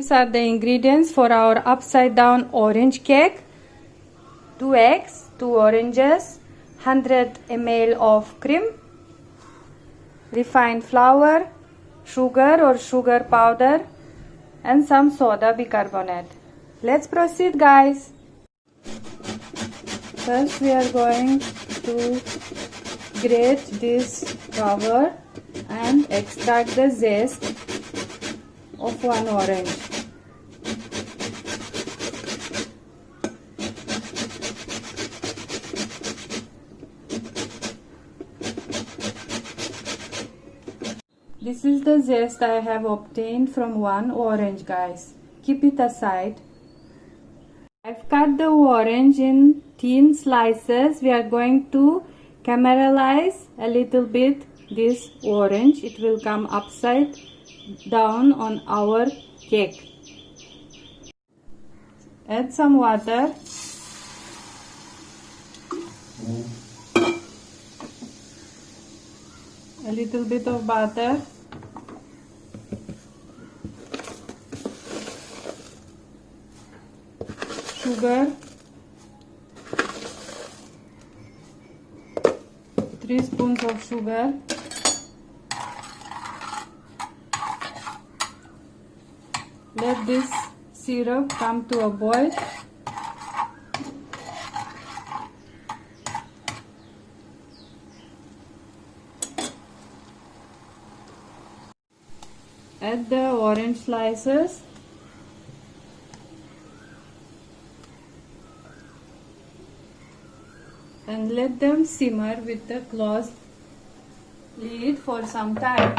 These are the ingredients for our upside down orange cake. 2 eggs, 2 oranges, 100 ml of cream, refined flour, sugar or sugar powder, and some soda bicarbonate. Let's proceed, guys. First we are going to grate this cover and extract the zest of one orange. This is the zest I have obtained from one orange, guys. Keep it aside. I've cut the orange in thin slices. We are going to caramelize a little bit this orange. It will come upside down on our cake. Add some water. A little bit of butter. Sugar, 3 spoons of sugar, let this syrup come to a boil. Add the orange slices. And let them simmer with the closed lid for some time.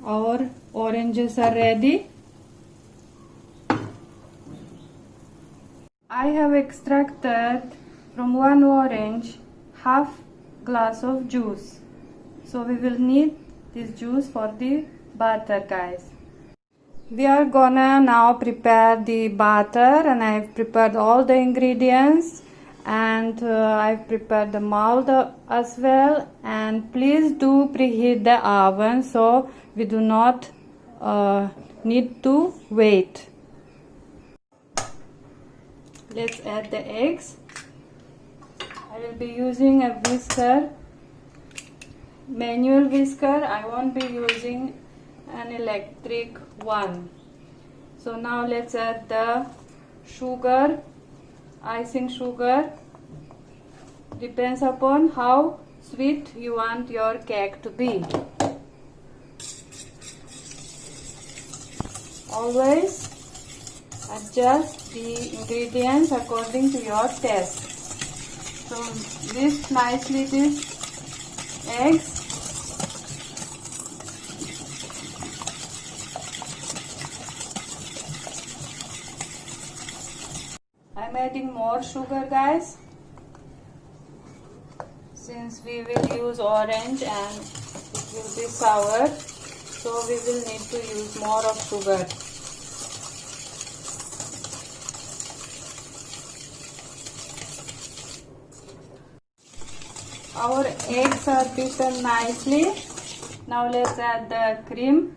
Our oranges are ready. I have extracted from one orange half glass of juice. So we will need this juice for the batter, guys. We are gonna now prepare the batter, and I have prepared all the ingredients, and I've prepared the mold as well. And please do preheat the oven so we do not need to wait. Let's add the eggs. I will be using a whisker, manual whisker. I won't be using an electric one. So now let's add the sugar, icing sugar. Depends upon how sweet you want your cake to be. Always adjust the ingredients according to your taste. So whisk nicely these eggs. I'm adding more sugar, guys, since we will use orange and it will be sour, so we will need to use more of sugar. Our eggs are beaten nicely. Now let's add the cream.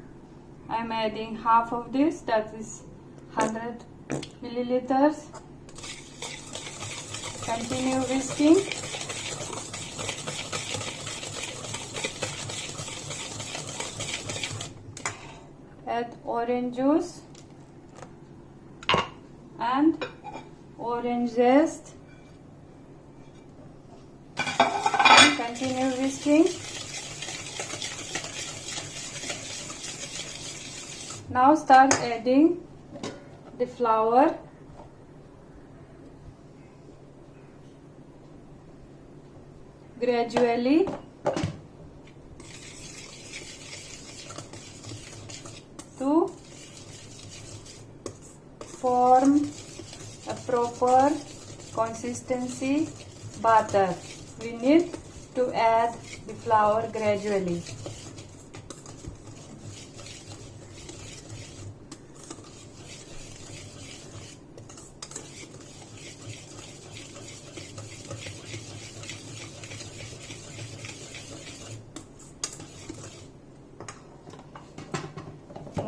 I'm adding half of this, that is 100 milliliters. Continue whisking. Add orange juice and orange zest. Continue whisking. Now start adding the flour. Gradually. To form a proper consistency batter, we need to add the flour gradually.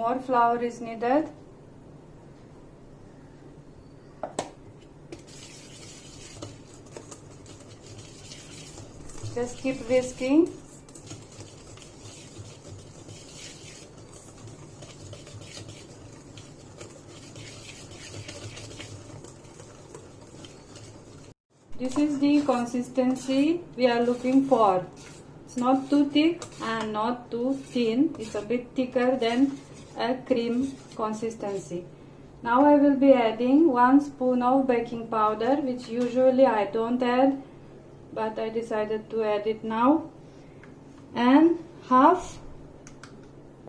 more flour is needed. Just keep whisking. This is the consistency we are looking for. It's not too thick and not too thin. It's a bit thicker than a cream consistency. Now I will be adding 1 spoon of baking powder, which usually I don't add, but I decided to add it now, and half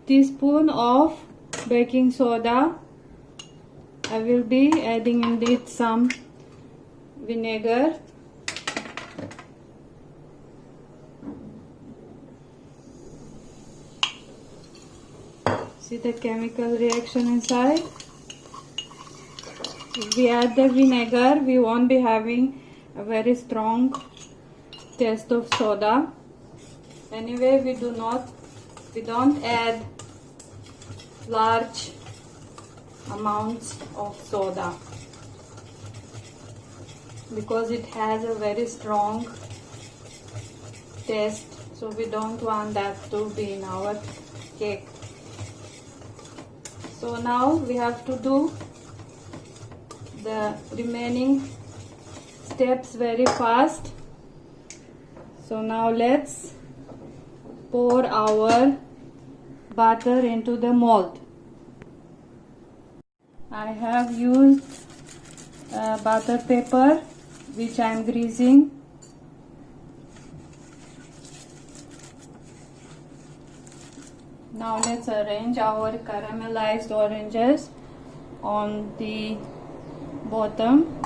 teaspoon of baking soda. I will be adding in it some vinegar. See the chemical reaction inside. If we add the vinegar, we won't be having a very strong taste of soda. Anyway, we don't add large amounts of soda because it has a very strong taste, so we don't want that to be in our cake. So now we have to do the remaining steps very fast. So now let's pour our butter into the mold. I have used butter paper which I am greasing. Now let's arrange our caramelized oranges on the bottom.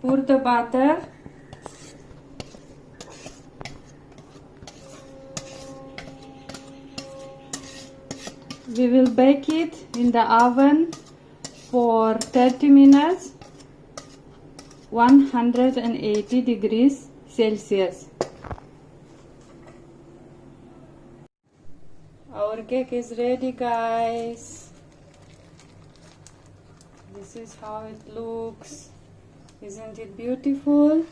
Pour the butter. We will bake it in the oven for 30 minutes, 180 degrees Celsius. Our cake is ready, guys. This is how it looks. Isn't it beautiful?